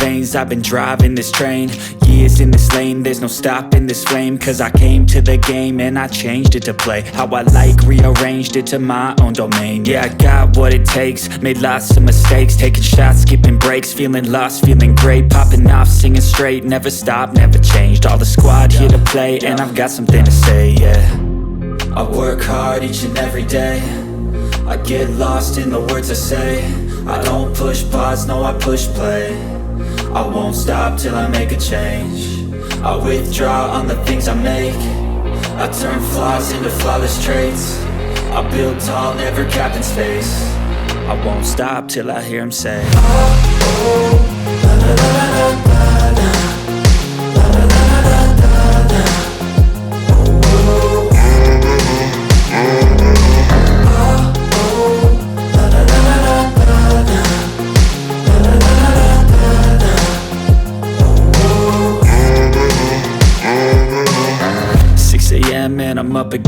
veins, I've been driving this train. Years in this lane, there's no stopping this flame. Cause I came to the game and I changed it to play how I like, rearranged it to my own domain. Yeah, I got what it takes, made lots of mistakes, taking shots, skipping breaks, feeling lost, feeling great, popping off, singing straight, never stopped, never changed. All the squad here to play, and I've got something to say, yeah. I work hard each and every day, I get lost in the words I say. I don't push pause, no I push play. I won't stop till I make a change. I withdraw on the things I make. I turn flaws into flawless traits. I build tall, never capped in space. I won't stop till I hear him say, oh, oh, la la la la la la, la la la la la la, oh, oh, oh, la la la la la la, la la la la la la, oh, oh. 6 a.m. and I'm up again.